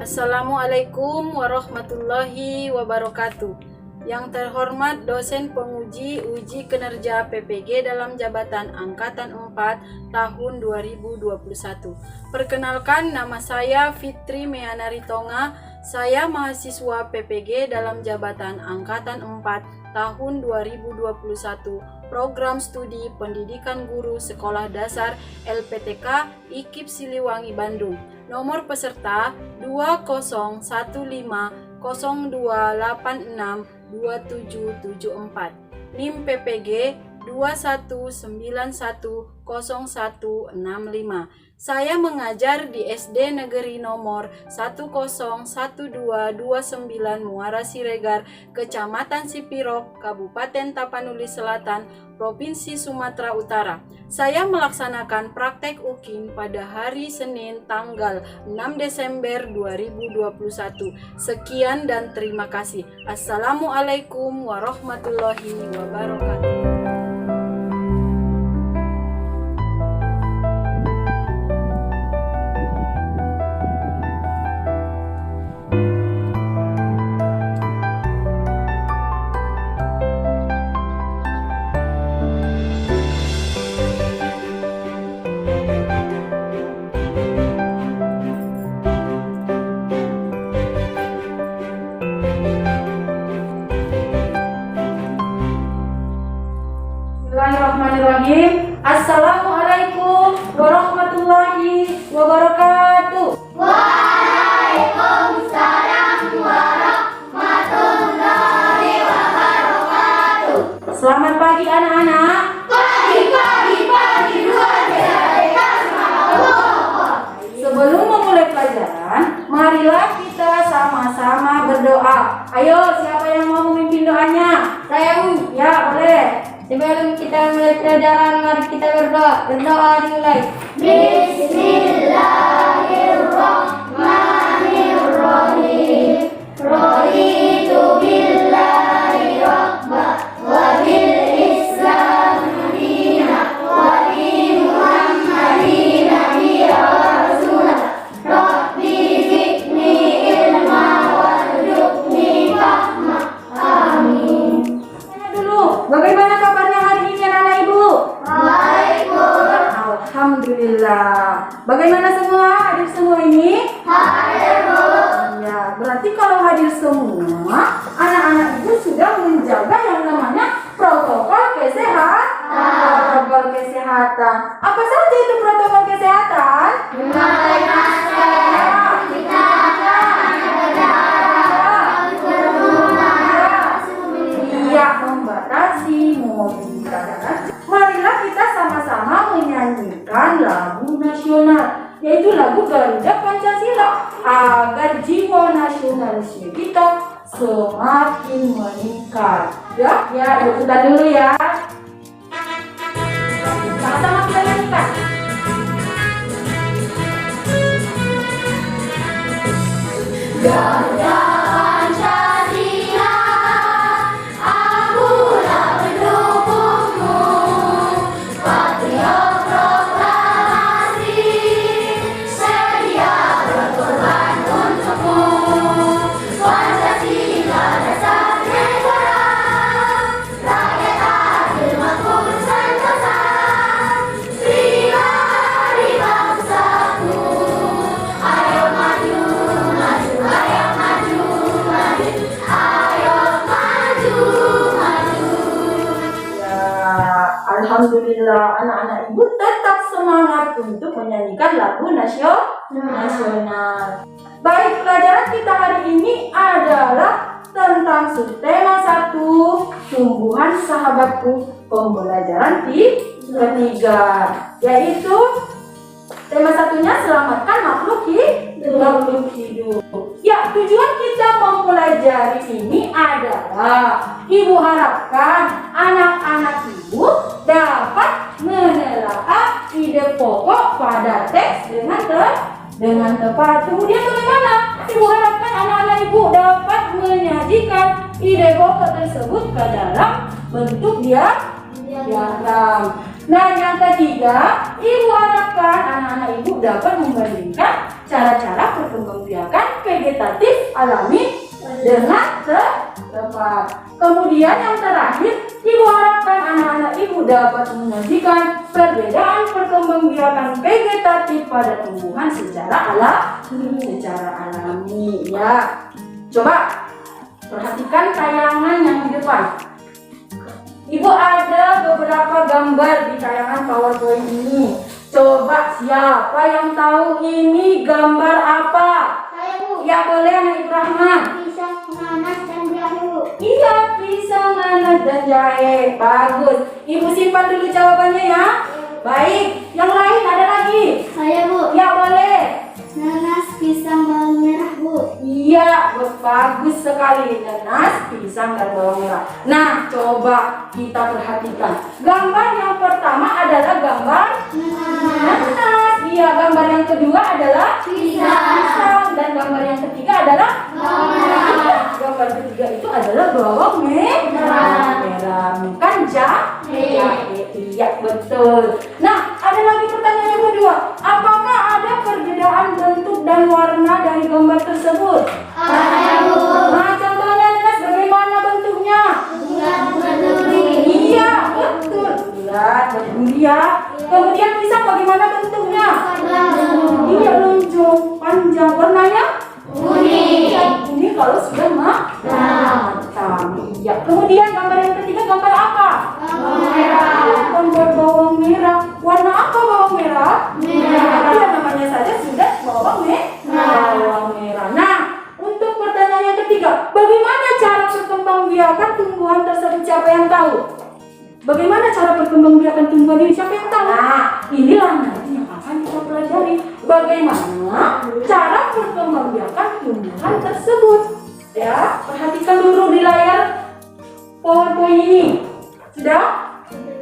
Assalamualaikum warahmatullahi wabarakatuh. Yang terhormat dosen penguji uji kinerja PPG dalam jabatan Angkatan 4 tahun 2021. Perkenalkan, nama saya Fitri Meyanari Tonga. Saya mahasiswa PPG dalam jabatan Angkatan 4 tahun 2021. Program Studi Pendidikan Guru Sekolah Dasar LPTK IKIP Siliwangi Bandung. Nomor peserta 208150262774. NIM PPG 21910165. Saya mengajar di SD Negeri nomor 101229 Muara Siregar, Kecamatan Sipirok, Kabupaten Tapanuli Selatan, Provinsi Sumatera Utara. Saya melaksanakan praktek UKIN pada hari Senin tanggal 6 Desember 2021. Sekian dan terima kasih. Assalamualaikum warahmatullahi wabarakatuh. Bismillahirrahmanirrahim. Assalamualaikum warahmatullahi wabarakatuh. Waalaikumsalam warahmatullahi wabarakatuh. Selamat pagi anak-anak. Pagi luar biasa. Sebelum memulai pelajaran, marilah kita sama-sama berdoa. Ayo, siapa yang mau memimpin doanya? Saya Ya, boleh. Sebelum kita mulai pelajaran, mari kita berdoa. Berdoa dimulai. Bismillahirrahmanirrahim. Raditu billahi rabba wa bil islam madinah wa bi muhammadin nabiyya wa rasulah. Rabbi zidni ilma warzuqni fahma. Amin. Tanya dulu, bagaimana kabarnya hari ini anak-anak ibu? Baik, Bu. Alhamdulillah. Bagaimana semua? Hadir semua ini? Hadir, Bu. Ya, berarti kalau hadir semua, anak-anak ibu sudah menjaga yang namanya protokol kesehatan. Apa saja itu protokol kesehatan? Memakai masker, cuci tangan, menjaga jarak, berkerumun, Iya, membatasi mobilitas. Marilah kita sama-sama menyanyikan lagu nasional, yaitu lagu Garuda Pancasila, agar jiwa nasionalisme kita semakin meningkat. Ya, ikutan dulu ya. Sama-sama kita nyanyikan. Garuda Pancasila, akulah pendukungmu, patriot proklamasi, sedia berkorban untukmu. Pancasila dasar negara, rakyat adil makmur sentosa, pribadi bangsaku. Ayo maju, maju, ayo maju, maju, ayo maju, maju. Ya, alhamdulillah anak-anak ibu tetap semangat untuk menyanyikan lagu nasional. Baik, pelajaran kita hari ini adalah tentang subtema 1, tumbuhan sahabatku, pembelajaran ketiga, yaitu tema satunya selamatkan makhluk hidup. Ya, tujuan kita mempelajari ini adalah ibu harapkan anak-anak ibu dapat menelaah ide pokok pada teks dengan tepat. Kemudian bagaimana? Ibu harapkan anak-anak ibu dapat menyajikan ide pokok tersebut ke dalam bentuk diagram. Nah, yang ketiga, ibu harapkan anak-anak ibu dapat membandingkan cara-cara perkembangbiakan PG vegetatif alami dengan tepat. Kemudian yang terakhir, Ibu harapkan anak-anak Ibu dapat menyajikan perbedaan perkembangbiakan vegetatif pada tumbuhan secara alami. Ya, coba perhatikan tayangan yang di depan. Ibu ada beberapa gambar di tayangan PowerPoint ini. Coba siapa yang tahu ini gambar apa? Saya, Bu. Ya boleh anak Ibu Rahman. Pisang, nanas, dan jahe, Bu. Iya, pisang, nanas, dan jahe. Bagus. Ibu simpan dulu jawabannya ya. Baik. Yang lain ada lagi? Saya, Bu. Ya boleh. Nanas, pisang, bawang merah, Bu. Iya, bagus sekali. Nanas, pisang, dan bawang merah. Nah, coba kita perhatikan. Gambar yang pertama adalah gambar nanas. Iya, gambar yang kedua adalah pisang. Dan gambar yang ketiga adalah Bawang merah. gambar ketiga itu adalah bawang merah. Bukan jahe. Iya, betul. Nah, ada lagi pertanyaan yang kedua. Apakah ada perbedaan bentuk dan warna dari gambar tersebut? Ada, Bu. Nah, contohnya nanas bagaimana bentuknya? Bulat, berduri. Iya, betul. Bulat, berduri ya. Kemudian pisang bagaimana bentuknya? Iya, lonjong, panjang. Warnanya? Kuning. Ini kalau sudah matang. Iya. Kemudian gambar yang ketiga gambar apa? Bawang merah. Gambar bawang merah. Warna apa bawang merah? Merah. Iya, namanya saja sudah bawang merah. Nah, untuk pertanyaan yang ketiga, bagaimana cara perkembangbiakan tumbuhan tersebut? Siapa yang tahu? Bagaimana cara perkembangbiakan tumbuhan ini? Siapa yang tahu? Nah, inilah nanti yang akan kita pelajari. Bagaimana cara perkembangbiakan tumbuhan tersebut? Ya, perhatikan dulu di layar PowerPoint ini. Sudah?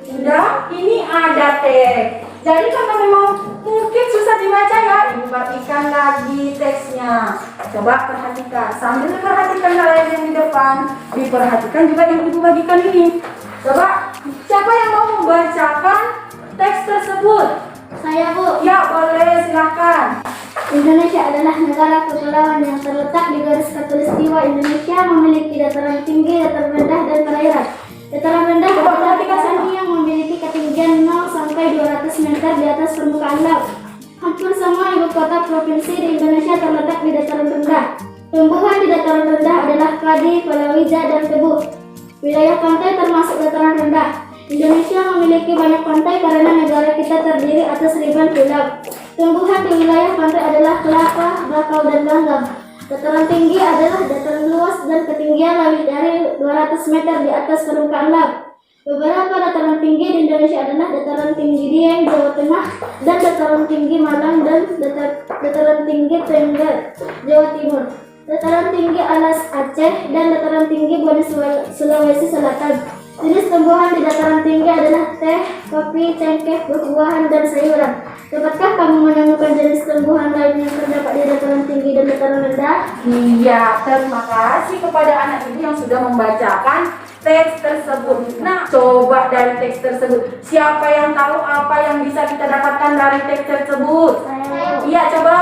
Sudah? Ini ada teks. Jadi karena memang mungkin susah dibaca ya, Ibu perhatikan lagi teksnya. Coba perhatikan. Sambil perhatikan layar yang di depan, diperhatikan juga yang Ibu bagikan ini. Coba, siapa yang mau membacakan teks tersebut? Saya, Bu. Ya, boleh, silakan. Indonesia adalah negara kepulauan yang terletak di garis khatulistiwa. Indonesia memiliki dataran tinggi, dataran rendah, dan perairan. Dataran rendah adalah dataran yang memiliki ketinggian 0 sampai 200 meter di atas permukaan laut. Hampir semua ibu kota provinsi di Indonesia terletak di dataran rendah. Tumbuhan di dataran rendah adalah padi, palawija, dan tebu. Wilayah pantai termasuk dataran rendah. Indonesia memiliki banyak pantai karena negara kita terdiri atas ribuan pulau. Tumbuhan di wilayah pantai adalah kelapa, bakau, dan langgam. Dataran tinggi adalah dataran luas dan ketinggian lebih dari 200 meter di atas permukaan laut. Beberapa dataran tinggi di Indonesia adalah dataran tinggi Dieng, Jawa Tengah, dan dataran tinggi Malang dan dataran tinggi Tengger, Jawa Timur. Dataran tinggi Alas Aceh dan dataran tinggi Bone Sulawesi Selatan. Jenis tumbuhan di dataran tinggi adalah teh, kopi, cengkeh, buah-buahan, dan sayuran. Dapatkah kamu menemukan jenis tumbuhan lain yang terdapat di dataran tinggi dan dataran rendah? Iya, terima kasih kepada anak ibu yang sudah membacakan teks tersebut. Nah, coba dari teks tersebut, siapa yang tahu apa yang bisa kita dapatkan dari teks tersebut? Iya, coba.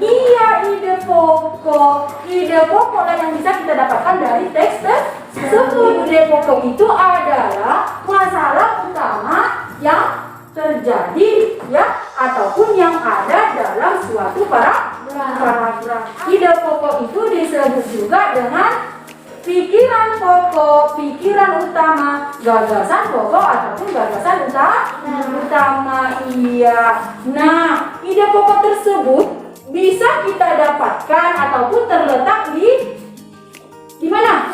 Iya, ide pokok. Ide pokok lah yang bisa kita dapatkan dari teks tersebut. Ide pokok itu adalah masalah utama yang terjadi ya ataupun yang ada dalam suatu paragraf. Ide pokok itu disebut juga dengan pikiran pokok, pikiran utama, gagasan pokok ataupun gagasan utama. Iya. Nah, ide pokok tersebut bisa kita dapatkan ataupun terletak di mana?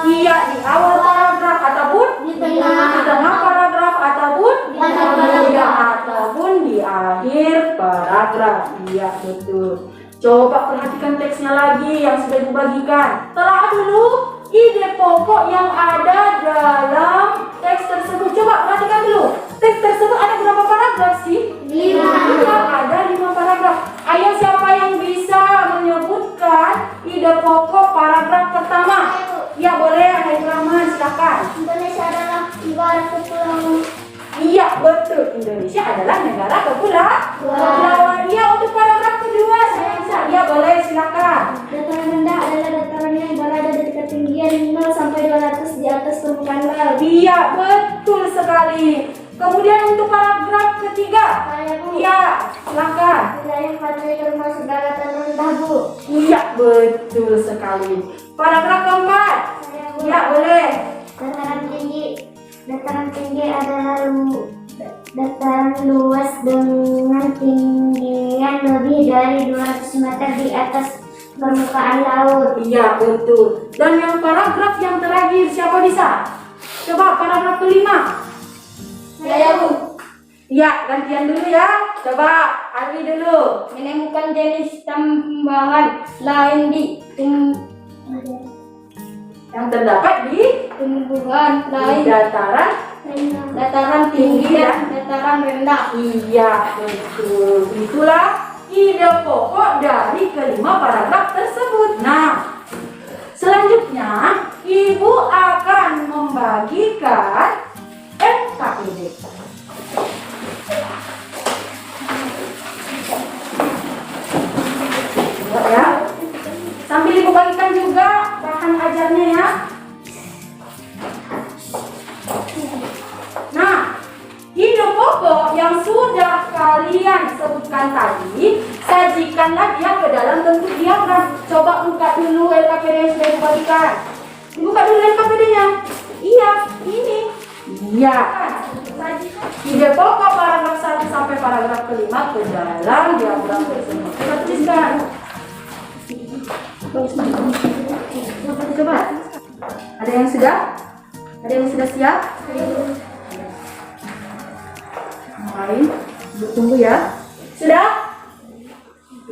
Iya, di awal paragraf ataupun Di tengah paragraf ataupun ataupun di akhir paragraf. Iya, betul. Coba perhatikan teksnya lagi yang sudah dibagikan. Telah dulu ide pokok yang ada dalam teks tersebut. Coba perhatikan dulu. Teks tersebut ada berapa paragraf sih? 5. Iya, ada 5 paragraf. Ayo siapa yang bisa menyebutkan ide pokok paragraf pertama? Ya boleh, ada Ibu Rahman, silakan. Indonesia adalah negara kepulauan. Iya, betul. Indonesia adalah negara kepulauan. Iya, untuk paragraf kedua saya bisa. Ya boleh, silakan. Iya, betul sekali. Kemudian untuk paragraf ketiga. Saya Bu. Iya, silakan. Wilayah pantai termasuk daratan rendah Bu. Iya, betul sekali. Paragraf keempat. Saya Bu. Iya, boleh. Dataran tinggi adalah dataran luas dengan tinggian lebih dari 200 meter di atas permukaan laut. Iya, betul. Dan yang paragraf yang terakhir, siapa bisa? Coba paragraf kelima. Saya Bu. Iya, gantian dulu ya. Coba Arwi dulu. Menemukan jenis tambahan lain di Yang terdapat di tumbuhan lain dataran tinggi dan dataran rendah. Iya, betul. Itulah ide pokok dari kelima paragraf tersebut. Nah, selanjutnya Ibu akan membagikan NKID. Ya, sambil Ibu bagikan juga bahan ajarnya ya. Nah, ide pokok yang sudah kalian sebutkan tadi, sajikanlah dia ke dalam bentuk diagram. Coba buka dulu LKPD yang sudah Ibu bagikan. Buka dulu LKPD-nya. Iya, ini. Iya. Ide pokok paragraf 1 sampai paragraf kelima ke dalam diagram tersebut. Kita tuliskan. Coba. Ada yang sudah? Ada yang sudah siap? Ngapain? Tunggu ya. Sudah?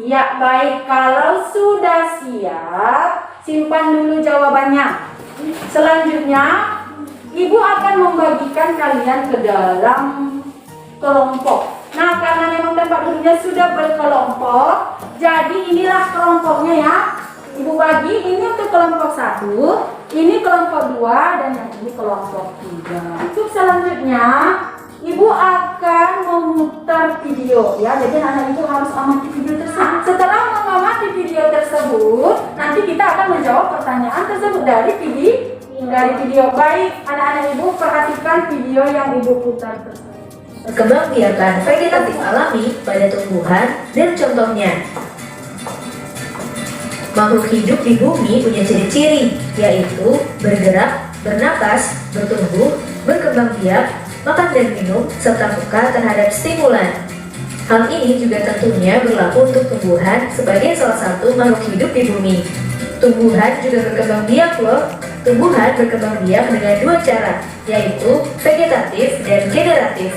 Ya, baik. Kalau sudah siap, simpan dulu jawabannya. Selanjutnya, Ibu akan membagikan kalian ke dalam kelompok. Nah, karena memang tempat duduknya sudah berkelompok, jadi inilah kelompoknya ya. Ibu bagi, ini untuk kelompok 1, ini kelompok 2, dan yang ini kelompok 3. Untuk selanjutnya, Ibu akan memutar video ya. Jadi anak Ibu harus amati video tersebut. Setelah mengamati video tersebut, nanti kita akan menjawab pertanyaan tersebut dari video. Baik, anak-anak Ibu perhatikan video yang Ibu putar tersebut. Perkembangbiakan vegetatif alami pada tumbuhan dan contohnya. Makhluk hidup di bumi punya ciri-ciri, yaitu bergerak, bernapas, bertumbuh, berkembang biak, makan dan minum, serta peka terhadap stimulan. Hal ini juga tentunya berlaku untuk tumbuhan sebagai salah satu makhluk hidup di bumi. Tumbuhan juga berkembang biak loh. Tumbuhan berkembang biak dengan dua cara, yaitu vegetatif dan generatif.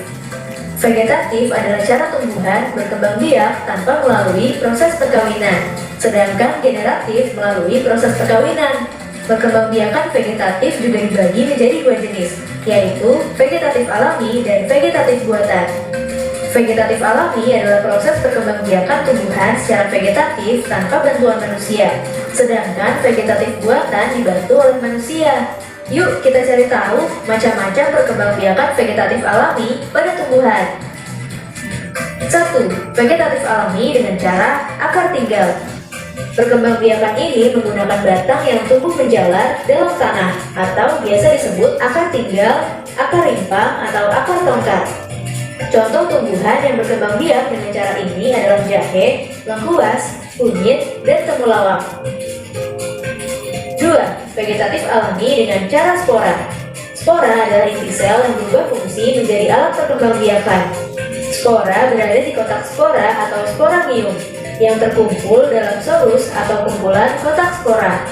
Vegetatif adalah cara tumbuhan berkembang biak tanpa melalui proses perkawinan, sedangkan generatif melalui proses perkawinan. Perkembangbiakan vegetatif juga dibagi menjadi dua jenis, yaitu vegetatif alami dan vegetatif buatan. Vegetatif alami adalah proses perkembangbiakan tumbuhan secara vegetatif tanpa bantuan manusia, sedangkan vegetatif buatan dibantu oleh manusia. Yuk kita cari tahu macam-macam perkembangbiakan vegetatif alami pada tumbuhan. 1. Vegetatif alami dengan cara akar tinggal. Perkembangbiakan ini menggunakan batang yang tumbuh menjalar dalam tanah atau biasa disebut akar tinggal, akar rimpang, atau akar tongkat. Contoh tumbuhan yang berkembang biak dengan cara ini adalah jahe, lengkuas, kunyit, dan temulawak. 2. Vegetatif alami dengan cara spora. Spora adalah inti sel yang berubah fungsi menjadi alat perkembangbiakan. Spora berada di kotak spora atau sporamium yang terkumpul dalam sorus atau kumpulan kotak spora.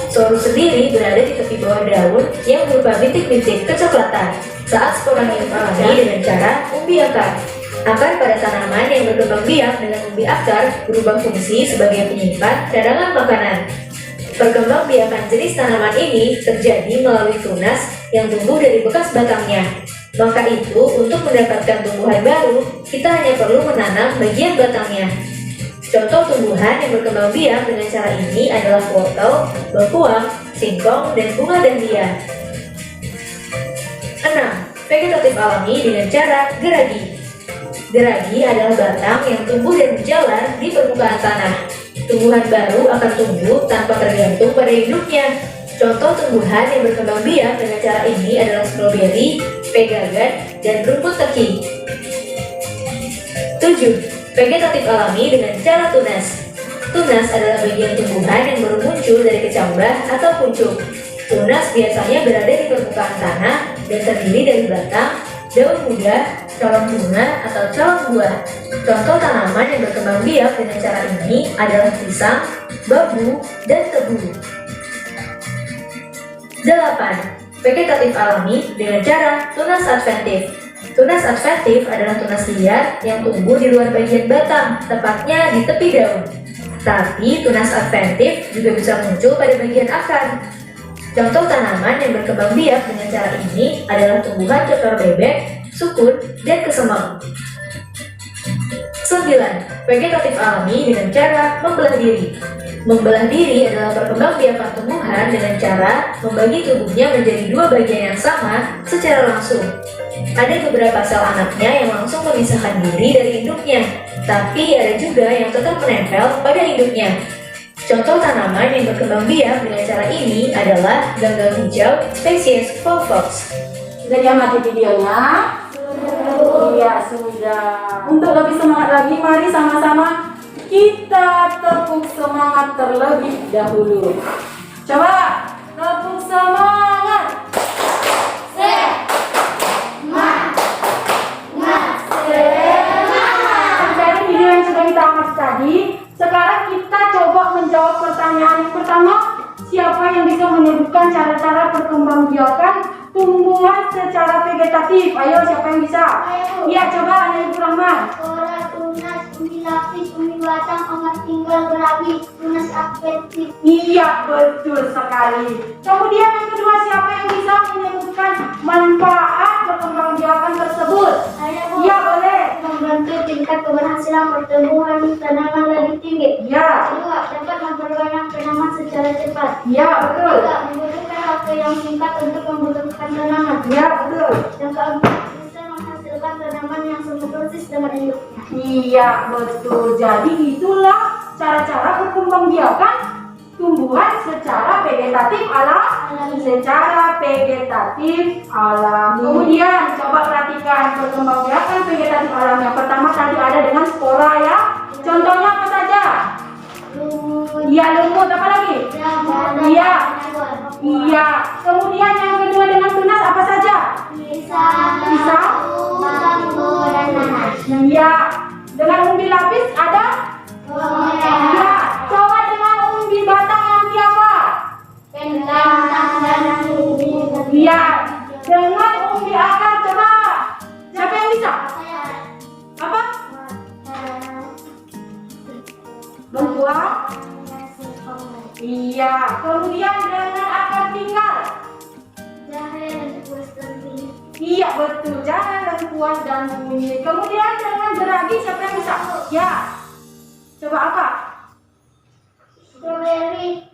Sorus sendiri berada di tepi bawah daun yang berupa bintik-bintik kecoklatan saat sporamium alami dengan cara umbi akar. Akar pada tanaman yang berkembang biak dengan umbi akar berubah fungsi sebagai penyimpan cadangan makanan. Perkembangbiakan jenis tanaman ini terjadi melalui tunas yang tumbuh dari bekas batangnya. Maka itu, untuk mendapatkan tumbuhan baru, kita hanya perlu menanam bagian batangnya. Contoh tumbuhan yang berkembang biak dengan cara ini adalah wortel, bengkuang, singkong, dan bunga dahlia. 6. Vegetatif alami dengan cara geragi. Geragi adalah batang yang tumbuh dan menjalar di permukaan tanah. Tumbuhan baru akan tumbuh tanpa tergantung pada induknya. Contoh tumbuhan yang berkembang biak dengan cara ini adalah stroberi, pegagan, dan rumput teki. 7. Vegetatif alami dengan cara tunas. Tunas adalah bagian tumbuhan yang baru muncul dari kecambah atau pucuk. Tunas biasanya berada di permukaan tanah dan terdiri dari batang, daun muda, calon bunga, atau calon buah. Contoh tanaman yang berkembang biak dengan cara ini adalah pisang, bambu, dan tebu. 8. Vegetatif alami dengan cara tunas adventif. Tunas adventif adalah tunas liar yang tumbuh di luar bagian batang, tepatnya di tepi daun. Tapi tunas adventif juga bisa muncul pada bagian akar. Contoh tanaman yang berkembang biak dengan cara ini adalah tumbuhan cocor bebek, sukun, dan kesemang. 9. Vegetatif alami dengan cara membelah diri. Membelah diri adalah perkembangbiakan tumbuhan dengan cara membagi tubuhnya menjadi dua bagian yang sama secara langsung. Ada beberapa sel anaknya yang langsung memisahkan diri dari induknya, tapi ada juga yang tetap menempel pada induknya. Contoh tanaman yang berkembang biak dengan cara ini adalah ganggang hijau spesies Volvox. Sudah diamati videonya? Iya, sudah. Untuk lebih semangat lagi, mari sama-sama kita tepuk semangat terlebih dahulu. Coba tepuk semangat. Dari video yang sudah kita amati tadi, sekarang kita coba menjawab pertanyaan yang pertama. Siapa yang bisa menyebutkan cara-cara perkembangbiakan tumbuhan secara vegetatif? Ayo, siapa yang bisa? Iya, coba Ibu Rahman. Ora, tunas, umi lapis, umi batang, omat tinggal, berabi, tunas adventif. Iya, betul sekali. Kemudian yang kedua, siapa yang bisa menyebutkan manfaat perkembangbiakan tersebut? Iya, boleh. Membantu tingkat keberhasilan pertumbuhan tanaman lebih tinggi. Iya. Kedua, dapat memperbanyak tanaman secara cepat. Iya, betul. Tiga, membutuhkan waktu yang singkat untuk membutuhkan tanaman. Iya, betul. Yang keempat, bisa menghasilkan tanaman yang sama persis dengan induknya. Iya, betul. Jadi itulah cara-cara perkembangbiakan tumbuhan secara vegetatif alami. Kemudian coba perhatikan perkembangbiakan vegetatif alami. Yang pertama tadi ada dengan spora ya. Contohnya apa saja? Iya, lumut. Apa lagi? Iya. Iya. Kemudian yang kedua dengan tunas apa saja? Pisang, bambu, dan nanas. Iya. Dengan umbi lapis ada? Iya. Coba dengan umbi batang nanti apa? Iya. Dengan umbi akar coba. Siapa yang bisa? Apa? Lengkuas? Iya. Kemudian dengan akar tinggal? Iya, betul. Jangan lengkuas dan bunyi. Kemudian dengan geragi siapa yang bisa? Ya. Coba apa? Strawberry.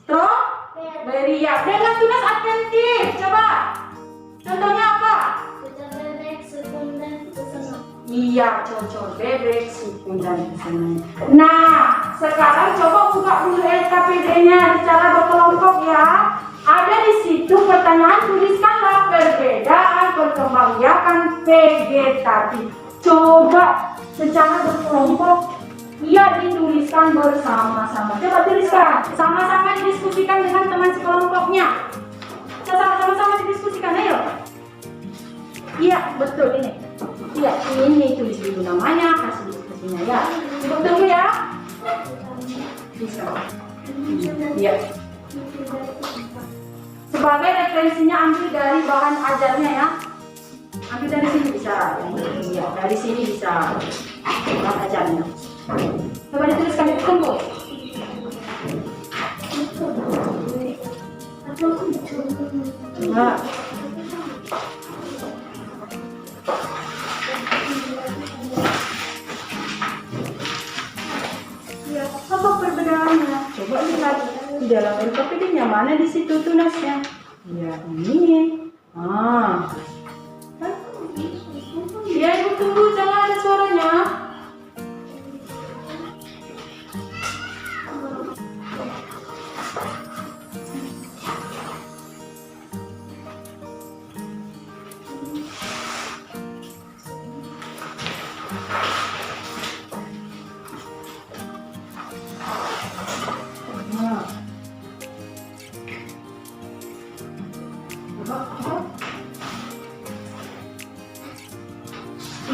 Strawberry ya. Dengan tunas adventif. Coba. Contohnya apa? Bebek, sukun, dan kesenang. Iya, cocok bebek, sukun dan kesenang. Nah, sekarang coba buka dulu LKPD-nya secara berkelompok ya. Ada di situ pertanyaan, tuliskanlah perbedaan perkembangbiakan vegetatif. Coba secara berkelompok, iya dituliskan bersama-sama. Coba tuliskan, sama-sama didiskusikan dengan teman sekelompoknya. Sama-sama didiskusikan, ayo. Iya, betul ini. Iya, ini tulis dulu namanya, kasih diskusinya ya. Tunggu ya. Bisa. Iya. Sebagai referensinya ambil dari bahan ajarnya ya. Ambil dari sini bisa. Ya, dari sini bisa. Bahan ajarnya. Coba dituliskan itu tunggu. Nah. Ya, apa perbedaannya? Coba lihat di dalam LKPD-nya mana di situ tunasnya? Ya, ini. Ya, Ibu tunggu, jangan ada suaranya.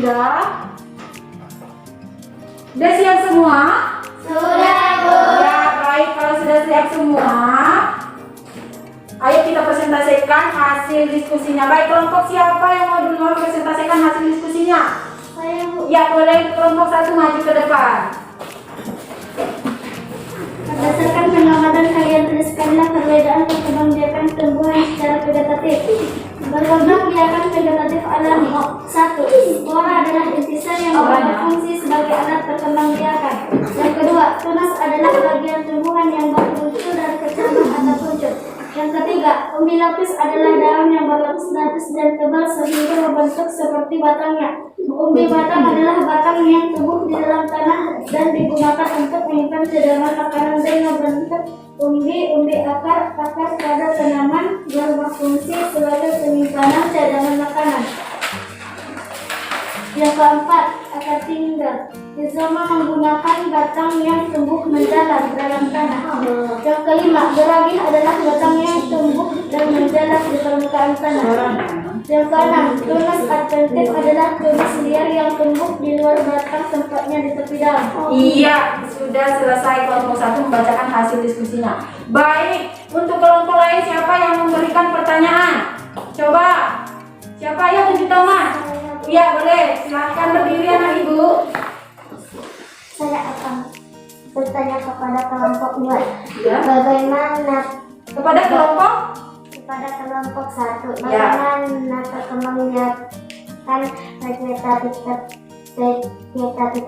Sudah? Sudah siap semua? Sudah, Bu. Ya, baik. Kalau sudah siap semua, ayo kita presentasikan hasil diskusinya. Baik, kelompok siapa yang mau duluan presentasikan hasil diskusinya? Saya, Bu. Ya, boleh kelompok 1 maju ke depan. Berdasarkan pengamatan kalian tuliskanlah perbedaan perkembangbiakan tumbuhan secara vegetatif. Perkembangbiakan vegetatif alami. 1. Spora adalah intisar yang berfungsi sebagai alat perkembangbiakan. Yang kedua, tunas adalah bagian tumbuhan yang baru muncul dari kecambah atau kuncup. Yang ketiga, umbi lapis adalah daun yang berlapis-lapis dan tebal sehingga membentuk seperti batangnya. Umbi batang adalah batang yang tumbuh di dalam tanah dan digunakan untuk menyimpan cadangan makanan dan membentuk umbi akar pada tanaman berfungsi sebagai penyimpanan cadangan makanan. Yang keempat, akar tinggal. Rizoma menggunakan batang yang tumbuh mendalam dalam tanah. Yang kelima, gerabih adalah batang yang tumbuh dan mendalam di permukaan tanah. Yang keenam, tunas adventif adalah tunas liar yang tumbuh di luar batang, tempatnya di tepi daun. Iya, sudah selesai kelompok 1 membacakan hasil diskusinya. Baik, untuk kelompok lain siapa yang memberikan pertanyaan? Coba, siapa yang tunjuk tangan? Iya, boleh. Silahkan berdiri anak ibu. Saya akan bertanya kepada kelompok 2. Ya. Bagaimana Kepada kelompok? kepada kelompok 1? Ya. Bagaimana perkembangbiakan vegetatif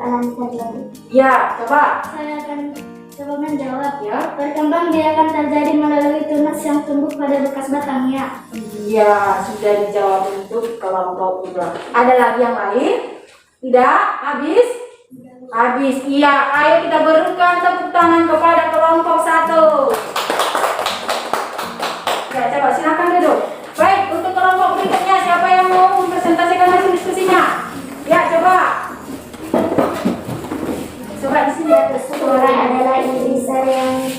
alami terjadi? Ya, coba. Saya akan coba menjawab. Ya. Perkembangbiakan terjadi melalui tunas yang tumbuh pada bekas batangnya. Iya, sudah dijawab untuk kelompok 2. Ada lagi yang lain? Tidak? Habis? Habis. Iya, ayo kita berikan tepuk tangan kepada kelompok 1. Ya, coba silakan duduk. Baik, untuk kelompok berikutnya siapa yang mau mempresentasikan hasil diskusinya? Ya, coba. Coba di sini. Spora adalah intisar yang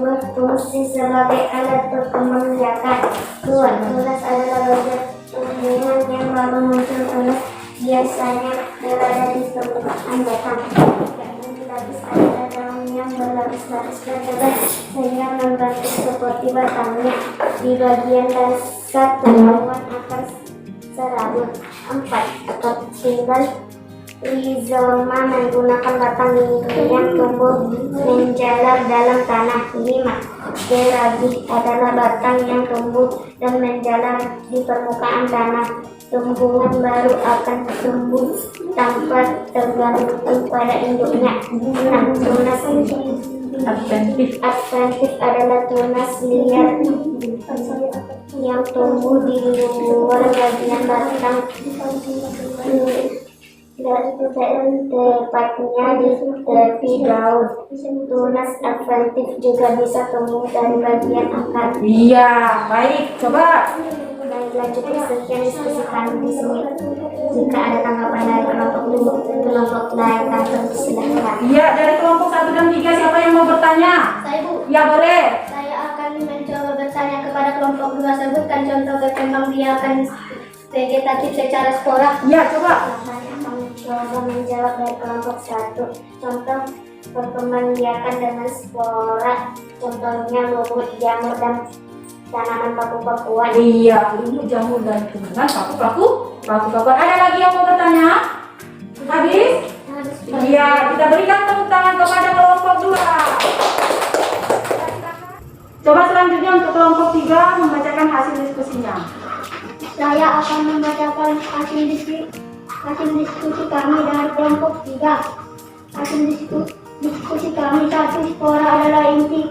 berfungsi sebagai alat perkembangbiakan. 2. Tunas adalah bagian tumbuhan yang baru muncul. Tunas biasanya berada di permukaan batang. Umbi lapis adalah daun yang berlapis-lapis dan tebal sehingga membentuk seperti batangnya. Di bagian dasar terdapat akar serabut. 4. Akar tinggal. Rizoma menggunakan batang yang tumbuh menjalar dalam tanah. 5. Gerabih adalah batang yang tumbuh dan menjalar di permukaan tanah. Tumbuhan baru akan tumbuh tanpa tergantung pada induknya. 6. Tunas adventif adalah tunas liar yang tumbuh di luar bagian batang, tepatnya di tepi daun. Tunas adventif juga bisa tumbuh dari bagian akar. Iya, baik. Coba. Baiklah, cukup sekian diskusi kami di sini. Jika ada tanggapan dari kelompok lain, silahkan. Iya, dari kelompok 1 dan 3 siapa yang mau bertanya? Saya, Bu. Ya, boleh. Saya akan mencoba bertanya kepada kelompok 2. Sebutkan contoh perkembangbiakan vegetatif secara spora. Ya, coba. Saya akan mencoba menjawab dari kelompok 1. Contoh perkembangbiakan dengan spora, contohnya lumut, jamur, dan tanaman paku-pakuan. Iya, lumut, jamur, dan tumbuhan paku-pakuan. Ada lagi yang mau bertanya? Habis? Iya, kita berikan tepuk tangan kepada kelompok 2. Coba selanjutnya untuk kelompok 3 membacakan hasil diskusinya. Saya akan membacakan hasil diskusi kami dari kelompok 3. Hasil diskusi kami: 1. Spora adalah inti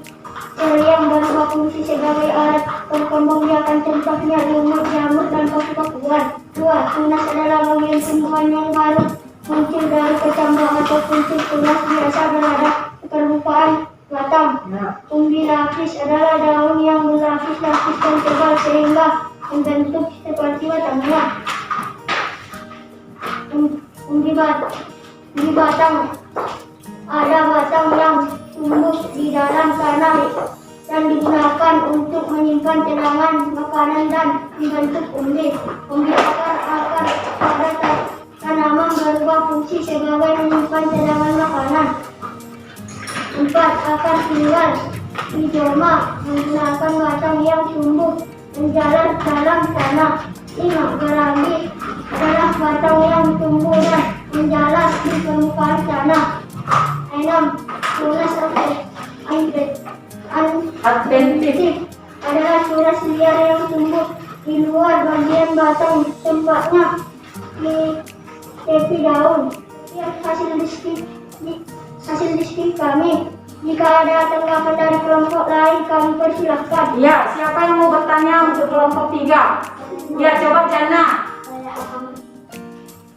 yang berfungsi sebagai alat perkembangbiakan, contohnya lumut, jamur, dan paku-pakuan. 2. Tunas adalah bagian tumbuhan yang baru muncul dari kecambah atau kuncup. Tunas biasa berada di permukaan batang. Umbi lapis adalah daun yang berlapis-lapis dan tebal sehingga membentuk seperti batangnya. Umbi batang ada batang yang tumbuh di dalam tanah dan digunakan untuk menyimpan cadangan makanan dan membentuk umbi. Umbi akar pada berfungsi sebagai menyimpan cadangan makanan. 4. Akar tinggal rizoma menggunakan batang yang tumbuh menjalar dalam tanah. 5. Geragi adalah batang yang tumbuh dan menjalar di permukaan tanah. 6. Tunas adventif adalah tunas liar yang tumbuh di luar bagian batang, tempatnya di tepi daun. Hasil diskusi kami. Jika ada tanggapan dari kelompok lain, kami persilahkan. Ya, siapa yang mau bertanya untuk kelompok 3? Ya, coba Jana. Saya akan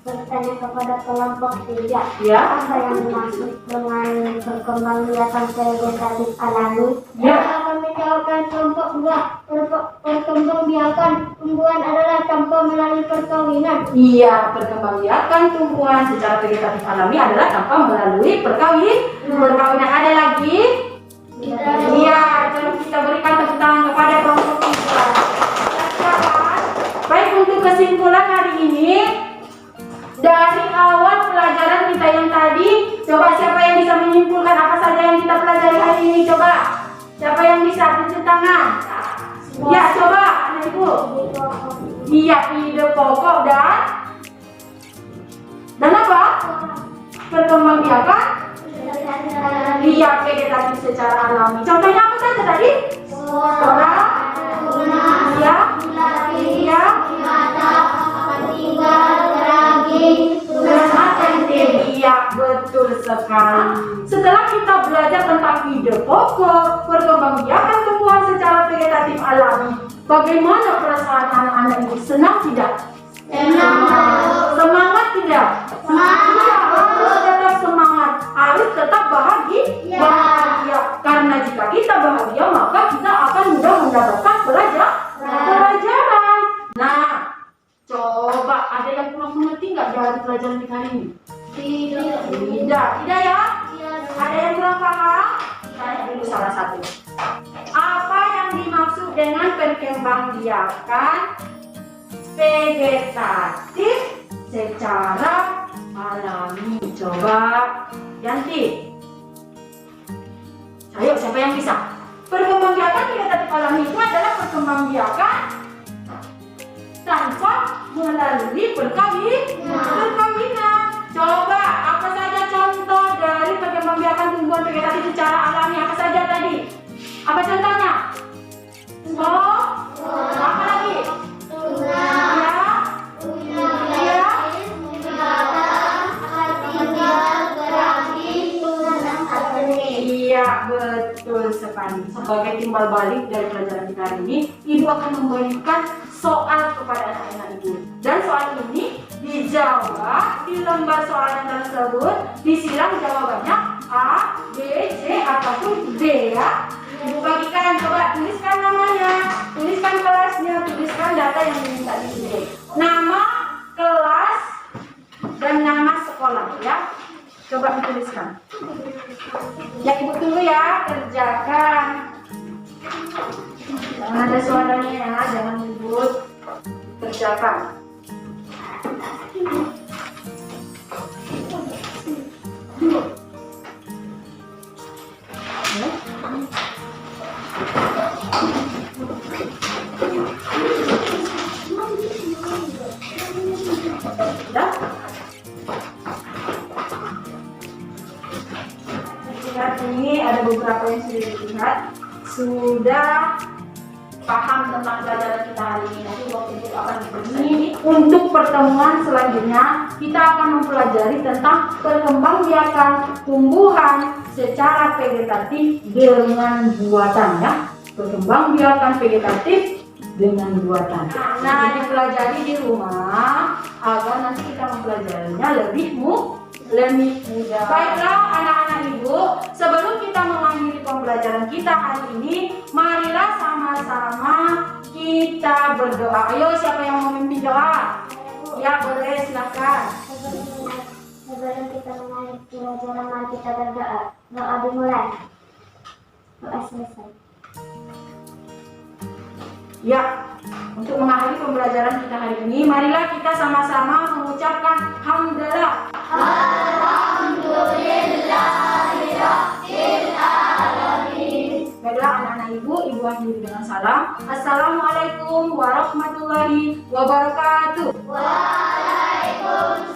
bertanya kepada kelompok 3. Ya. Apa yang dimaksud dengan perkembangbiakan vegetatif alami? Ya. Saya akan menjawabkan kelompok 2. Perkembangbiakan tumbuhan adalah tanpa melalui perkawinan. Iya, perkembangbiakan tumbuhan secara vegetatif alami adalah tanpa melalui perkawinan. Ada lagi? Iya, terus kita berikan tepuk tangan kepada kelompok 3. Baik, untuk kesimpulan hari ini, dari awal pelajaran kita yang tadi, coba siapa yang bisa menyimpulkan apa saja yang kita pelajari hari ini? Coba, siapa yang bisa tunjuk tangan? Ya, coba, anak ibu. Iya, ide pokok dan apa? Perkembangbiakan. Iya, vegetatif secara alami. Contohnya apa saja tadi? Coba. Iya. Iya. Iya, betul sekali. Setelah kita belajar tentang ide pokok, perkembangbiakan tumbuhan secara vegetatif alami, bagaimana perasaan anak-anak ini? Senang tidak? Semangat tidak? Iya, harus tetap semangat, harus tetap bahagia. Karena jika kita bahagia, maka kita akan mudah mendapatkan pelajaran. Nah, coba ada yang kurang mengerti nggak dari pelajaran kita hari ini? Tidak ya? Ada yang kurang paham? Tanya dulu salah satu. Apa yang dimaksud dengan perkembangbiakan vegetatif secara alami? Coba Yanti. Ayo, siapa yang bisa? Perkembangbiakan vegetatif alami itu adalah perkembangbiakan tanpa melalui perkawinan. Coba, apa saja contoh dari perkembangbiakan tumbuhan vegetatif secara alami? Apa saja tadi? Apa contohnya? Apa lagi? Iya, betul sekali. Sebagai timbal balik dari pelajaran kita hari ini, Ibu akan memberikan soal kepada anak-anak Ibu. Dan soal ini dijawab di lembar soalan tersebut, disilang jawabannya A, B, C, ataupun D ya. Ibu bagikan, coba tuliskan namanya, tuliskan kelasnya, tuliskan data yang diminta di sini. Nama kelas dan nama sekolah ya. Coba dituliskan. Ya, Ibu tunggu ya, kerjakan. Jangan ada suaranya ya, jangan ribut. Kerjakan. Ini ada beberapa yang sudah dilihat, sudah paham tentang pelajaran kita hari ini. Nanti waktu itu akan begini. Untuk pertemuan selanjutnya kita akan mempelajari tentang perkembangbiakan tumbuhan secara vegetatif dengan buatan ya. Perkembangbiakan vegetatif dengan buatan. Nah, dipelajari di rumah agar nanti kita mempelajarinya lebih mudah. Baiklah anak-anak Ibu, sebelum kita mengakhiri pembelajaran kita hari ini, marilah sama-sama kita berdoa. Ayo, siapa yang mau memimpin doa? Ya, boleh, silakan. Sebelum kita mengakhiri pelajaran, mari kita berdoa. Doa dimulai. Doa selesai. Ya, untuk mengakhiri pembelajaran kita hari ini, marilah kita sama-sama mengucapkan hamdalah. Baiklah anak-anak ibu akhiri dengan salam. Assalamualaikum warahmatullahi wabarakatuh. Waalaikumsalam.